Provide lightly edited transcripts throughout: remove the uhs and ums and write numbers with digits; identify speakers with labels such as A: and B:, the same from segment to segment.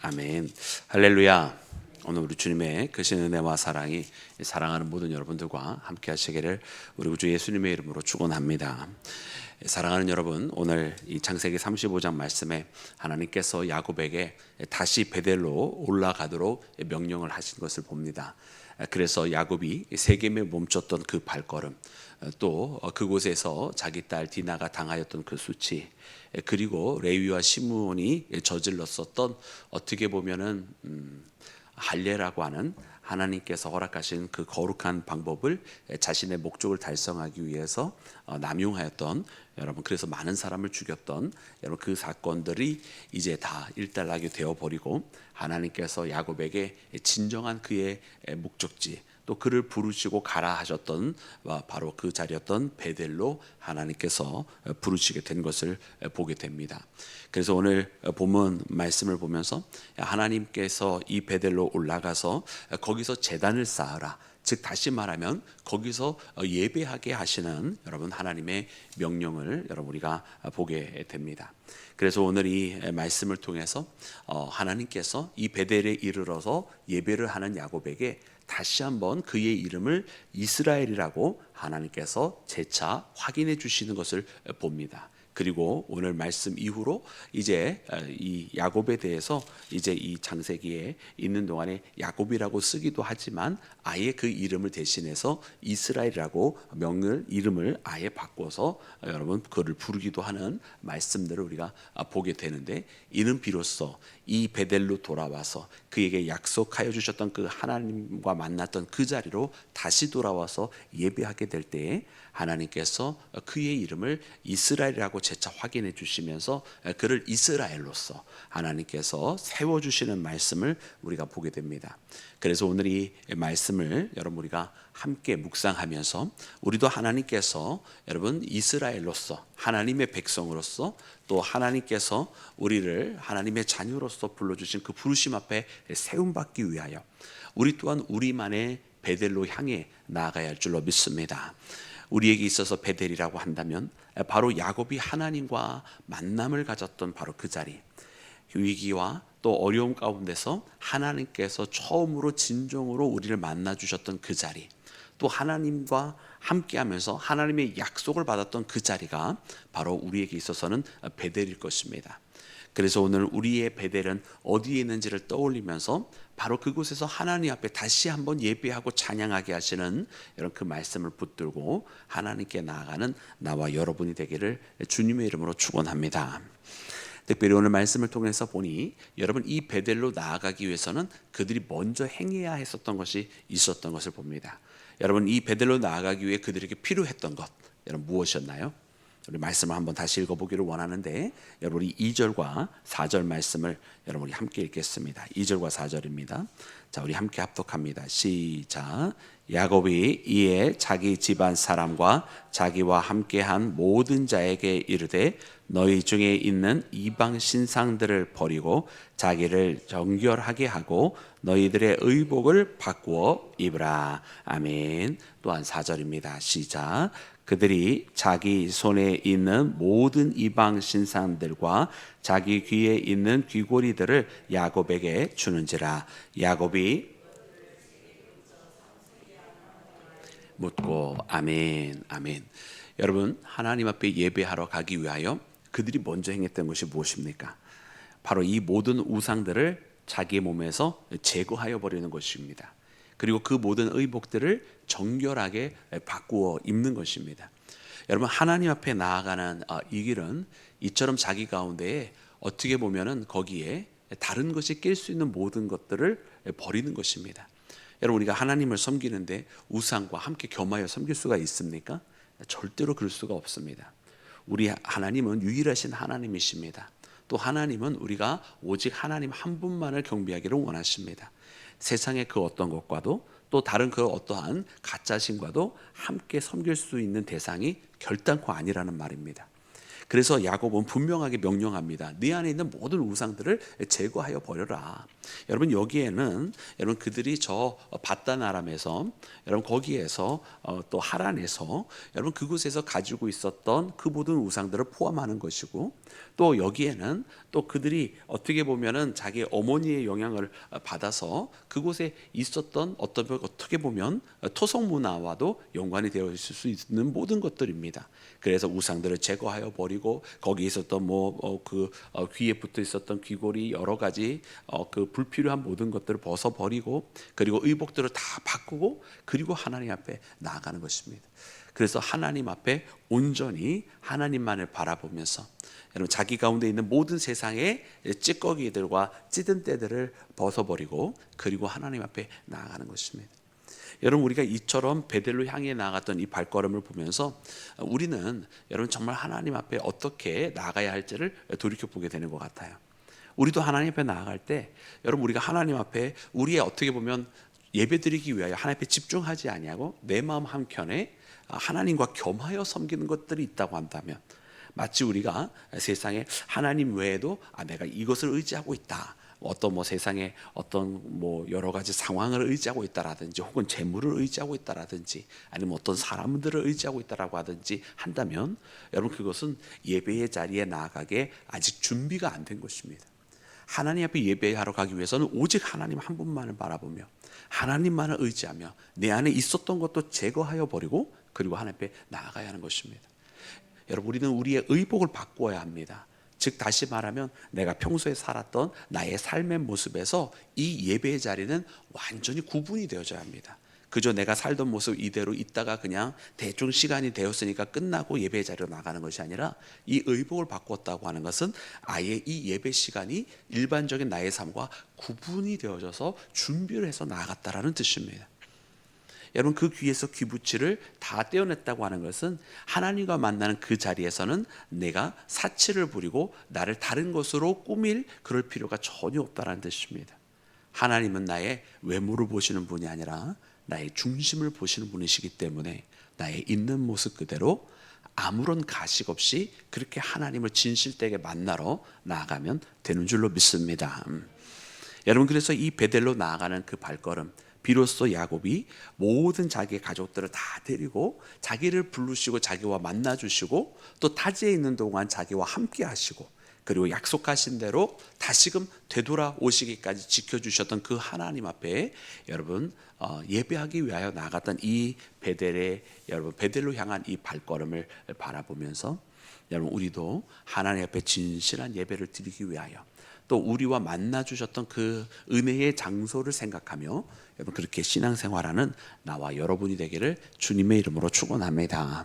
A: 아멘. 할렐루야. 오늘 우리 주님의 크신 은혜와 사랑이 사랑하는 모든 여러분들과 함께 하시기를 우리 주 예수님의 이름으로 축원합니다. 사랑하는 여러분, 오늘 이 창세기 35장 말씀에 하나님께서 야곱에게 다시 베델로 올라가도록 명령을 하신 것을 봅니다. 그래서 야곱이 세겜에 멈췄던 그 발걸음, 또 그곳에서 자기 딸 디나가 당하였던 그 수치, 그리고 레위와 시므온이 저질렀었던 어떻게 보면은 할례라고 하는 하나님께서 허락하신 그 거룩한 방법을 자신의 목적을 달성하기 위해서 남용하였던, 여러분, 그래서 많은 사람을 죽였던 여러분 그 사건들이 이제 다 일단락이 되어 버리고 하나님께서 야곱에게 진정한 그의 목적지, 또 그를 부르시고 가라 하셨던 바로 그 자리였던 베델로 하나님께서 부르시게 된 것을 보게 됩니다. 그래서 오늘 본문 말씀을 보면서 하나님께서 이 베델로 올라가서 거기서 제단을 쌓으라, 즉 다시 말하면 거기서 예배하게 하시는 여러분 하나님의 명령을 여러분 우리가 보게 됩니다. 그래서 오늘 이 말씀을 통해서 하나님께서 이 베델에 이르러서 예배를 하는 야곱에게 다시 한번 그의 이름을 이스라엘이라고 하나님께서 재차 확인해 주시는 것을 봅니다. 그리고 오늘 말씀 이후로 이제 이 야곱에 대해서 이제 이 창세기에 있는 동안에 야곱이라고 쓰기도 하지만 아예 그 이름을 대신해서 이스라엘이라고 이름을 아예 바꿔서 여러분 그를 부르기도 하는 말씀들을 우리가 보게 되는데, 이는 비로소 이 베델로 돌아와서 그에게 약속하여 주셨던 그 하나님과 만났던 그 자리로 다시 돌아와서 예배하게 될 때에 하나님께서 그의 이름을 이스라엘이라고 재차 확인해 주시면서 그를 이스라엘로서 하나님께서 세워주시는 말씀을 우리가 보게 됩니다. 그래서 오늘 이 말씀을 여러분 우리가 함께 묵상하면서 우리도 하나님께서 여러분 이스라엘로서 하나님의 백성으로서 또 하나님께서 우리를 하나님의 자녀로서 불러주신 그 부르심 앞에 세움받기 위하여 우리 또한 우리만의 베델로 향해 나아가야 할 줄로 믿습니다. 우리에게 있어서 베델이라고 한다면 바로 야곱이 하나님과 만남을 가졌던 바로 그 자리, 위기와 또 어려움 가운데서 하나님께서 처음으로 진정으로 우리를 만나 주셨던 그 자리, 또 하나님과 함께하면서 하나님의 약속을 받았던 그 자리가 바로 우리에게 있어서는 베델일 것입니다. 그래서 오늘 우리의 베델은 어디에 있는지를 떠올리면서 바로 그곳에서 하나님 앞에 다시 한번 예배하고 찬양하게 하시는 이런 그 말씀을 붙들고 하나님께 나아가는 나와 여러분이 되기를 주님의 이름으로 축원합니다. 특별히 오늘 말씀을 통해서 보니 여러분 이 베델로 나아가기 위해서는 그들이 먼저 행해야 했었던 것이 있었던 것을 봅니다. 여러분 이 베델로 나아가기 위해 그들에게 필요했던 것, 여러분 무엇이었나요? 우리 말씀을 한번 다시 읽어보기를 원하는데, 여러분 우리 2절과 4절 말씀을 여러분 우리 함께 읽겠습니다. 2절과 4절입니다. 자, 우리 함께 합독합니다. 시작. 야곱이 이에 자기 집안 사람과 자기와 함께한 모든 자에게 이르되 너희 중에 있는 이방 신상들을 버리고 자기를 정결하게 하고 너희들의 의복을 바꾸어 입으라. 아멘. 또한 4절입니다. 시작. 그들이 자기 손에 있는 모든 이방 신상들과 자기 귀에 있는 귀고리들을 야곱에게 주는지라. 야곱이 묻고 아멘, 아멘. 여러분 하나님 앞에 예배하러 가기 위하여 그들이 먼저 행했던 것이 무엇입니까? 바로 이 모든 우상들을 자기의 몸에서 제거하여 버리는 것입니다. 그리고 그 모든 의복들을 정결하게 바꾸어 입는 것입니다. 여러분 하나님 앞에 나아가는 이 길은 이처럼 자기 가운데에 어떻게 보면은 거기에 다른 것이 낄 수 있는 모든 것들을 버리는 것입니다. 여러분 우리가 하나님을 섬기는데 우상과 함께 겸하여 섬길 수가 있습니까? 절대로 그럴 수가 없습니다. 우리 하나님은 유일하신 하나님이십니다. 또 하나님은 우리가 오직 하나님 한 분만을 경배하기를 원하십니다. 세상의 그 어떤 것과도 또 다른 그 어떠한 가짜신과도 함께 섬길 수 있는 대상이 결단코 아니라는 말입니다. 그래서 야곱은 분명하게 명령합니다. 네 안에 있는 모든 우상들을 제거하여 버려라. 여러분 여기에는 여러분 그들이 저 바단 아람에서 여러분 거기에서 또 하란에서 여러분 그곳에서 가지고 있었던 그 모든 우상들을 포함하는 것이고, 또 여기에는 또 그들이 어떻게 보면은 자기 어머니의 영향을 받아서 그곳에 있었던 어떻게 보면 토속 문화와도 연관이 되어 있을 수 있는 모든 것들입니다. 그래서 우상들을 제거하여 버리고 거기 있었던 귀에 붙어 있었던 귀고리 여러 가지 그 불필요한 모든 것들을 벗어 버리고, 그리고 의복들을 다 바꾸고, 그리고 하나님 앞에 나아가는 것입니다. 그래서 하나님 앞에 온전히 하나님만을 바라보면서 여러분 자기 가운데 있는 모든 세상의 찌꺼기들과 찌든 때들을 벗어버리고, 그리고 하나님 앞에 나아가는 것입니다. 여러분 우리가 이처럼 베델로 향해 나아갔던 이 발걸음을 보면서 우리는 여러분 정말 하나님 앞에 어떻게 나아가야 할지를 돌이켜보게 되는 것 같아요. 우리도 하나님 앞에 나아갈 때 여러분 우리가 하나님 앞에 우리의 어떻게 보면 예배드리기 위하여 하나님 앞에 집중하지 아니하고 내 마음 한켠에 하나님과 겸하여 섬기는 것들이 있다고 한다면, 마치 우리가 세상에 하나님 외에도 내가 이것을 의지하고 있다, 어떤 세상에 어떤 여러 가지 상황을 의지하고 있다라든지, 혹은 재물을 의지하고 있다라든지, 아니면 어떤 사람들을 의지하고 있다라고 하든지 한다면, 여러분 그것은 예배의 자리에 나아가게 아직 준비가 안 된 것입니다. 하나님 앞에 예배하러 가기 위해서는 오직 하나님 한 분만을 바라보며 하나님만을 의지하며 내 안에 있었던 것도 제거하여 버리고, 그리고 하나님 앞에 나아가야 하는 것입니다. 여러분 우리는 우리의 의복을 바꾸어야 합니다. 즉 다시 말하면 내가 평소에 살았던 나의 삶의 모습에서 이 예배의 자리는 완전히 구분이 되어져야 합니다. 그저 내가 살던 모습 이대로 있다가 그냥 대충 시간이 되었으니까 끝나고 예배의 자리로 나가는 것이 아니라, 이 의복을 바꿨다고 하는 것은 아예 이 예배 시간이 일반적인 나의 삶과 구분이 되어져서 준비를 해서 나아갔다라는 뜻입니다. 여러분 그 귀에서 귀부치를 다 떼어냈다고 하는 것은 하나님과 만나는 그 자리에서는 내가 사치를 부리고 나를 다른 것으로 꾸밀 그럴 필요가 전혀 없다는 뜻입니다. 하나님은 나의 외모를 보시는 분이 아니라 나의 중심을 보시는 분이시기 때문에 나의 있는 모습 그대로 아무런 가식 없이 그렇게 하나님을 진실되게 만나러 나아가면 되는 줄로 믿습니다. 여러분 그래서 이 베델로 나아가는 그 발걸음, 비로소 야곱이 모든 자기의 가족들을 다 데리고 자기를 부르시고 자기와 만나 주시고, 또 타지에 있는 동안 자기와 함께 하시고, 그리고 약속하신 대로 다시금 되돌아오시기까지 지켜주셨던 그 하나님 앞에 여러분 예배하기 위하여 나갔던 이 베델로 향한 이 발걸음을 바라보면서 여러분 우리도 하나님 앞에 진실한 예배를 드리기 위하여, 또 우리와 만나 주셨던 그 은혜의 장소를 생각하며 여러분 그렇게 신앙생활하는 나와 여러분이 되기를 주님의 이름으로 축원합니다.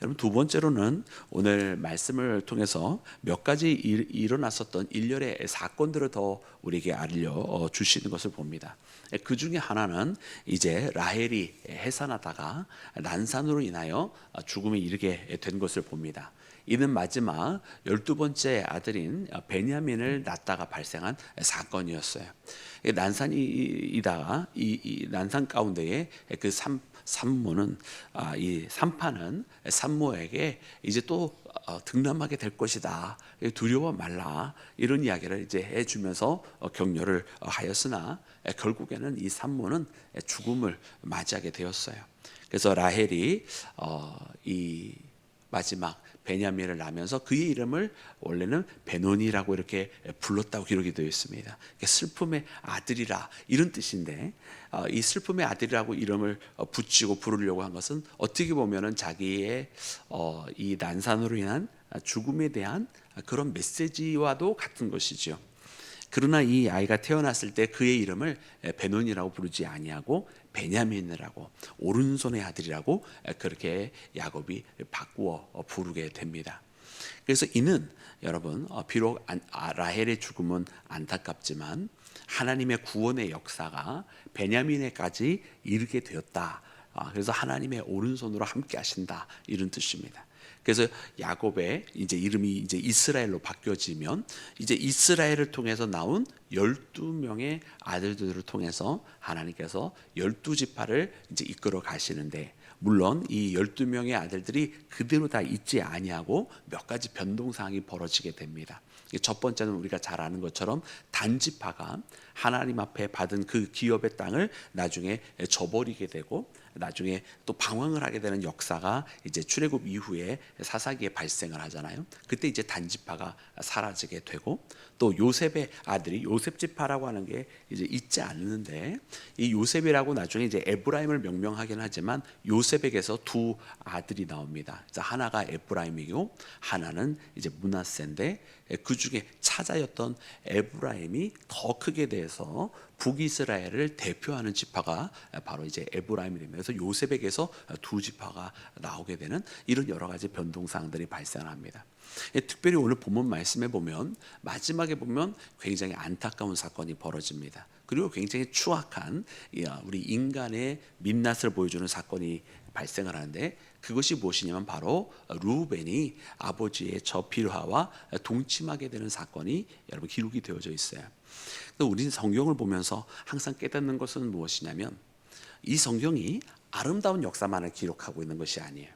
A: 여러분 두 번째로는 오늘 말씀을 통해서 몇 가지 일어났었던 일련의 사건들을 더 우리에게 알려 주시는 것을 봅니다. 그 중에 하나는 이제 라헬이 해산하다가 난산으로 인하여 죽음에 이르게 된 것을 봅니다. 이는 마지막 12번째 아들인 베냐민을 낳다가 발생한 사건이었어요. 난산이다가 이 난산 가운데에 그 산모는 이 산파는 산모에게 이제 또 등남하게 될 것이다, 두려워 말라, 이런 이야기를 이제 해주면서 격려를 하였으나 결국에는 이 산모는 죽음을 맞이하게 되었어요. 그래서 라헬이 이 마지막 베냐민을 낳으면서 그의 이름을 원래는 베노니라고 이렇게 불렀다고 기록이 되어 있습니다. 슬픔의 아들이라 이런 뜻인데, 이 슬픔의 아들이라고 이름을 붙이고 부르려고 한 것은 어떻게 보면은 자기의 이 난산으로 인한 죽음에 대한 그런 메시지와도 같은 것이지요. 그러나 이 아이가 태어났을 때 그의 이름을 베논이라고 부르지 아니하고 베냐민이라고, 오른손의 아들이라고 그렇게 야곱이 바꾸어 부르게 됩니다. 그래서 이는 여러분 비록 라헬의 죽음은 안타깝지만 하나님의 구원의 역사가 베냐민에까지 이르게 되었다. 그래서 하나님의 오른손으로 함께 하신다, 이런 뜻입니다. 그래서 야곱의 이제 이름이 이제 이스라엘로 바뀌어지면 이제 이스라엘을 통해서 나온 12명의 아들들을 통해서 하나님께서 12지파를 이제 이끌어 가시는데, 물론 이 12명의 아들들이 그대로 다 있지 아니하고 몇 가지 변동사항이 벌어지게 됩니다. 첫 번째는 우리가 잘 아는 것처럼 단지파가 하나님 앞에 받은 그 기업의 땅을 나중에 저버리게 되고, 나중에 또 방황을 하게 되는 역사가 이제 출애굽 이후에 사사기에 발생을 하잖아요. 그때 이제 단지파가 사라지게 되고, 또 요셉의 아들이 요셉 지파라고 하는 게 이제 있지 않는데, 이 요셉이라고 나중에 이제 에브라임을 명명하긴 하지만 요셉에게서 두 아들이 나옵니다. 그래서 하나가 에브라임이고 하나는 이제 므낫세인데, 그 중에 차자였던 에브라임이 더 크게 돼서 북이스라엘을 대표하는 지파가 바로 이제 에브라임이 됩니다. 그래서 요셉에게서 두 지파가 나오게 되는 이런 여러 가지 변동사항들이 발생합니다. 특별히 오늘 본문 말씀에 보면 마지막에 보면 굉장히 안타까운 사건이 벌어집니다. 그리고 굉장히 추악한 우리 인간의 민낯을 보여주는 사건이 발생을 하는데, 그것이 무엇이냐면 바로 르우벤이 아버지의 저 빌하와 동침하게 되는 사건이 여러분 기록이 되어져 있어요. 우리는 성경을 보면서 항상 깨닫는 것은 무엇이냐면, 이 성경이 아름다운 역사만을 기록하고 있는 것이 아니에요.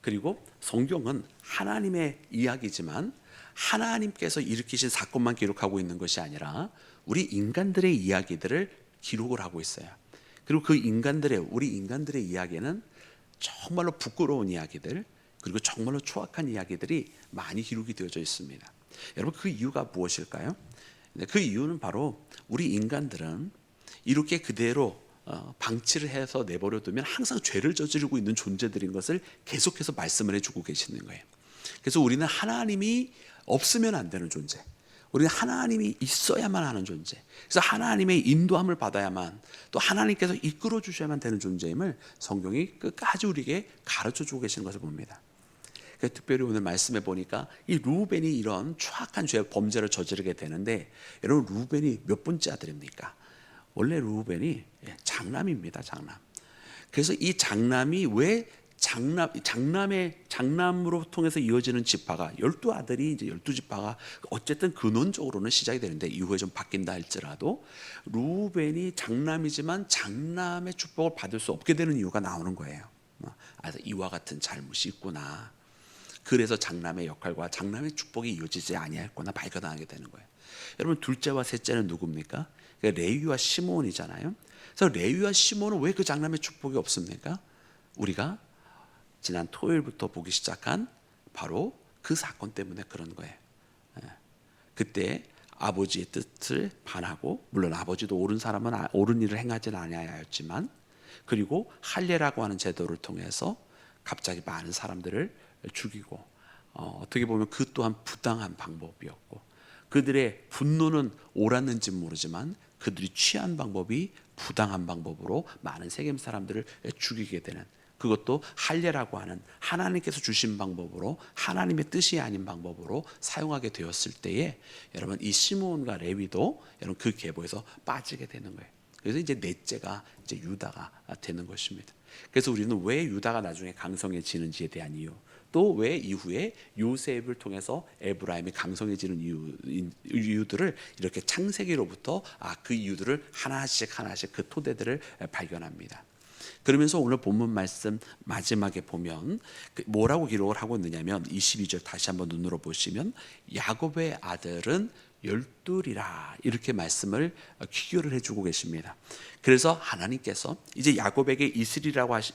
A: 그리고 성경은 하나님의 이야기지만 하나님께서 일으키신 사건만 기록하고 있는 것이 아니라 우리 인간들의 이야기들을 기록을 하고 있어요. 그리고 그 우리 인간들의 이야기는 정말로 부끄러운 이야기들, 그리고 정말로 추악한 이야기들이 많이 기록이 되어져 있습니다. 여러분, 그 이유가 무엇일까요? 그 이유는 바로 우리 인간들은 이렇게 그대로 방치를 해서 내버려 두면 항상 죄를 저지르고 있는 존재들인 것을 계속해서 말씀을 해주고 계시는 거예요. 그래서 우리는 하나님이 없으면 안 되는 존재, 우리는 하나님이 있어야만 하는 존재, 그래서 하나님의 인도함을 받아야만, 또 하나님께서 이끌어 주셔야만 되는 존재임을 성경이 끝까지 우리에게 가르쳐 주고 계시는 것을 봅니다. 특별히 오늘 말씀해 보니까 이 르우벤이 이런 추악한 범죄를 저지르게 되는데, 여러분 르우벤이 몇 번째 아들입니까? 원래 르우벤이 장남입니다. 장남. 그래서 이 장남이 왜 장남으로 통해서 이어지는 지파가 12아들이 이제 12지파가 어쨌든 근원적으로는 시작이 되는데, 이후에 좀 바뀐다 할지라도 르우벤이 장남이지만 장남의 축복을 받을 수 없게 되는 이유가 나오는 거예요. 이와 같은 잘못이 있구나. 그래서 장남의 역할과 장남의 축복이 이어지지 아니했구나 발견하게 되는 거예요. 여러분, 둘째와 셋째는 누굽니까? 레위와 시므온이잖아요. 그래서 레위와 시므온은 왜 그 장남의 축복이 없습니까? 우리가 지난 토요일부터 보기 시작한 바로 그 사건 때문에 그런 거예요. 그때 아버지의 뜻을 반하고, 물론 아버지도 옳은 사람은 옳은 일을 행하지는 아니하였지만, 그리고 할례라고 하는 제도를 통해서 갑자기 많은 사람들을 죽이고, 어떻게 보면 그 또한 부당한 방법이었고, 그들의 분노는 옳았는지 모르지만 그들이 취한 방법이 부당한 방법으로 많은 세겜 사람들을 죽이게 되는, 그것도 할례라고 하는 하나님께서 주신 방법으로, 하나님의 뜻이 아닌 방법으로 사용하게 되었을 때에 여러분, 이 시므온과 레위도 여러분 그 계보에서 빠지게 되는 거예요. 그래서 이제 넷째가 이제 유다가 되는 것입니다. 그래서 우리는 왜 유다가 나중에 강성해지는지에 대한 이유, 또 왜 이후에 요셉을 통해서 에브라임이 강성해지는 이유들을 이렇게 창세기로부터 그 이유들을 하나씩 그 토대들을 발견합니다. 그러면서 오늘 본문 말씀 마지막에 보면 뭐라고 기록을 하고 있느냐면 22절 다시 한번 눈으로 보시면 야곱의 아들은 12이라 이렇게 말씀을 귀결을 해주고 계십니다. 그래서 하나님께서 이제 야곱에게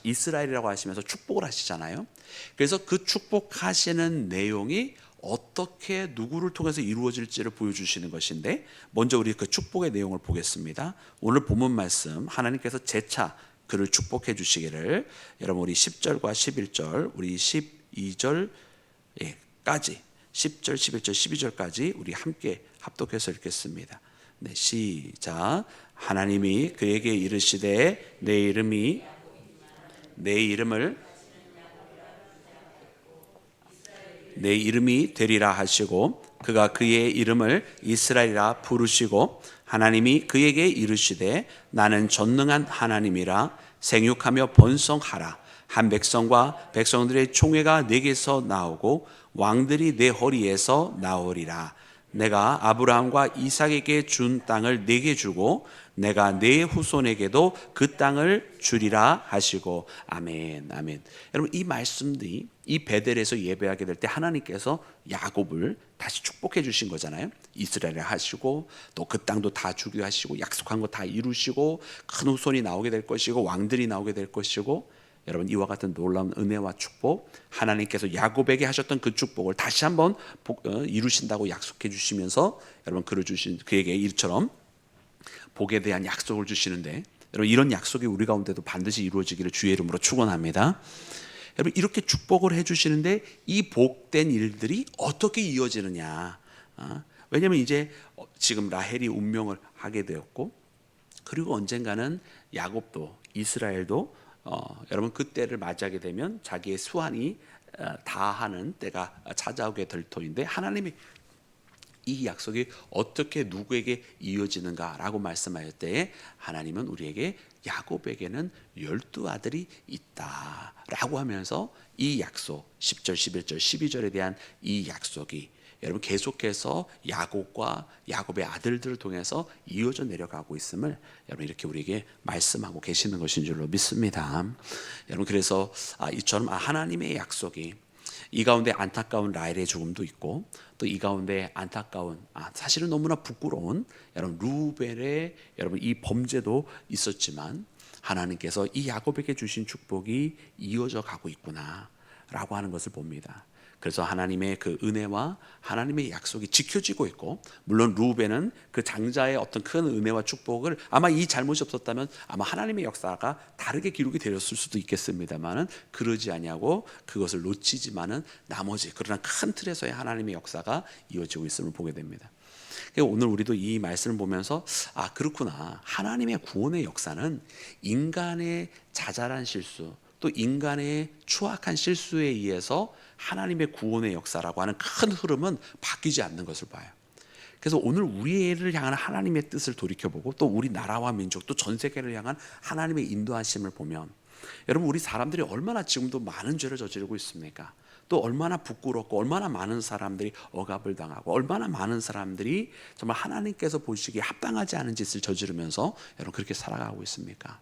A: 이스라엘이라고 하시면서 축복을 하시잖아요. 그래서 그 축복하시는 내용이 어떻게 누구를 통해서 이루어질지를 보여주시는 것인데, 먼저 우리 그 축복의 내용을 보겠습니다. 오늘 본문 말씀, 하나님께서 재차 그를 축복해 주시기를 여러분 우리 10절과 11절, 우리 12절까지 10절, 11절, 12절까지 우리 함께 합독해서 읽겠습니다. 네, 시작. 하나님이 그에게 이르시되 내 이름이 되리라 하시고, 그가 그의 이름을 이스라엘이라 부르시고, 하나님이 그에게 이르시되 나는 전능한 하나님이라 생육하며 번성하라. 한 백성과 백성들의 총회가 내게서 나오고 왕들이 내 허리에서 나오리라. 내가 아브라함과 이삭에게 준 땅을 내게 주고 내가 내 후손에게도 그 땅을 주리라 하시고. 아멘. 아멘. 여러분, 이 말씀들이 이 베델에서 예배하게 될 때 하나님께서 야곱을 다시 축복해 주신 거잖아요. 이스라엘을 하시고 또 그 땅도 다 주게 하시고 약속한 거 다 이루시고 큰 후손이 나오게 될 것이고 왕들이 나오게 될 것이고. 여러분, 이와 같은 놀라운 은혜와 축복, 하나님께서 야곱에게 하셨던 그 축복을 다시 한번 이루신다고 약속해 주시면서 여러분 그에게 이처럼 복에 대한 약속을 주시는데, 여러분 이런 약속이 우리 가운데도 반드시 이루어지기를 주의 이름으로 축원합니다. 여러분, 이렇게 축복을 해주시는데 이 복된 일들이 어떻게 이어지느냐? 왜냐하면 이제 지금 라헬이 운명을 하게 되었고, 그리고 언젠가는 야곱도 이스라엘도 여러분 그때를 맞이하게 되면 자기의 수완이 다하는 때가 찾아오게 될 터인데, 하나님이 이 약속이 어떻게 누구에게 이어지는가라고 말씀하실 때에 하나님은 우리에게 야곱에게는 12아들이 있다라고 하면서 이 약속 10절, 11절, 12절에 대한 이 약속이 여러분 계속해서 야곱과 야곱의 아들들을 통해서 이어져 내려가고 있음을 여러분 이렇게 우리에게 말씀하고 계시는 것인 줄로 믿습니다. 여러분, 그래서 이처럼 하나님의 약속이 이 가운데 안타까운 라헬의 죽음도 있고, 또 이 가운데 안타까운 사실은 너무나 부끄러운 여러분 루벤의 여러분 이 범죄도 있었지만 하나님께서 이 야곱에게 주신 축복이 이어져 가고 있구나라고 하는 것을 봅니다. 그래서 하나님의 그 은혜와 하나님의 약속이 지켜지고 있고, 물론 루벤은 그 장자의 어떤 큰 은혜와 축복을 아마 이 잘못이 없었다면 아마 하나님의 역사가 다르게 기록이 되었을 수도 있겠습니다만은 그러지 아니하고 그것을 놓치지만은 나머지 그러나 큰 틀에서의 하나님의 역사가 이어지고 있음을 보게 됩니다. 오늘 우리도 이 말씀을 보면서 그렇구나, 하나님의 구원의 역사는 인간의 자잘한 실수 또 인간의 추악한 실수에 의해서 하나님의 구원의 역사라고 하는 큰 흐름은 바뀌지 않는 것을 봐요. 그래서 오늘 우리를 향한 하나님의 뜻을 돌이켜보고 또 우리 나라와 민족 또 전 세계를 향한 하나님의 인도하심을 보면, 여러분 우리 사람들이 얼마나 지금도 많은 죄를 저지르고 있습니까? 또 얼마나 부끄럽고 얼마나 많은 사람들이 억압을 당하고 얼마나 많은 사람들이 정말 하나님께서 보시기에 합당하지 않은 짓을 저지르면서 여러분 그렇게 살아가고 있습니까?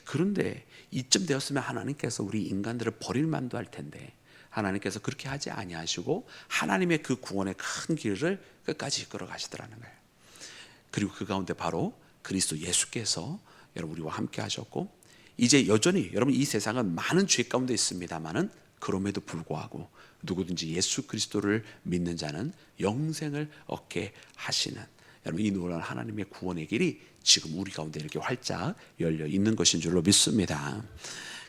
A: 그런데 이쯤 되었으면 하나님께서 우리 인간들을 버릴 만도 할 텐데 하나님께서 그렇게 하지 아니하시고 하나님의 그 구원의 큰 길을 끝까지 이끌어 가시더라는 거예요. 그리고 그 가운데 바로 그리스도 예수께서 여러분 우리와 함께 하셨고, 이제 여전히 여러분 이 세상은 많은 죄 가운데 있습니다만은 그럼에도 불구하고 누구든지 예수 그리스도를 믿는 자는 영생을 얻게 하시는 여러분 이 놀라운 하나님의 구원의 길이 지금 우리 가운데 이렇게 활짝 열려 있는 것인 줄로 믿습니다.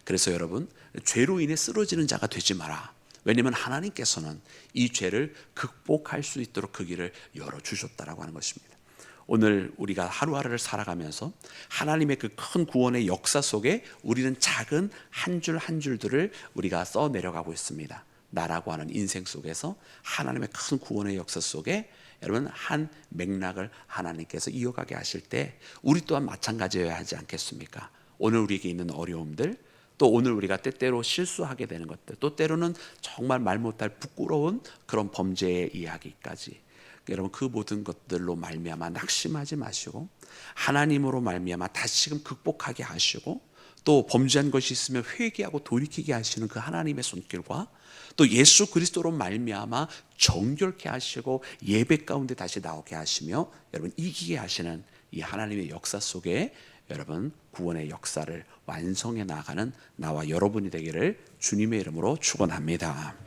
A: 그래서 여러분 죄로 인해 쓰러지는 자가 되지 마라. 왜냐하면 하나님께서는 이 죄를 극복할 수 있도록 그 길을 열어주셨다라고 하는 것입니다. 오늘 우리가 하루하루를 살아가면서 하나님의 그 큰 구원의 역사 속에 우리는 작은 한 줄 한 줄들을 우리가 써내려가고 있습니다. 나라고 하는 인생 속에서 하나님의 큰 구원의 역사 속에 여러분 한 맥락을 하나님께서 이어가게 하실 때 우리 또한 마찬가지여야 하지 않겠습니까? 오늘 우리에게 있는 어려움들, 또 오늘 우리가 때때로 실수하게 되는 것들, 또 때로는 정말 말 못할 부끄러운 그런 범죄의 이야기까지, 여러분 그 모든 것들로 말미암아 낙심하지 마시고 하나님으로 말미암아 다시금 극복하게 하시고, 또 범죄한 것이 있으면 회개하고 돌이키게 하시는 그 하나님의 손길과 또 예수 그리스도로 말미암아 정결케 하시고 예배 가운데 다시 나오게 하시며 여러분 이기게 하시는 이 하나님의 역사 속에 여러분 구원의 역사를 완성해 나가는 나와 여러분이 되기를 주님의 이름으로 축원합니다.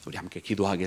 A: 우리 함께 기도하겠습니다.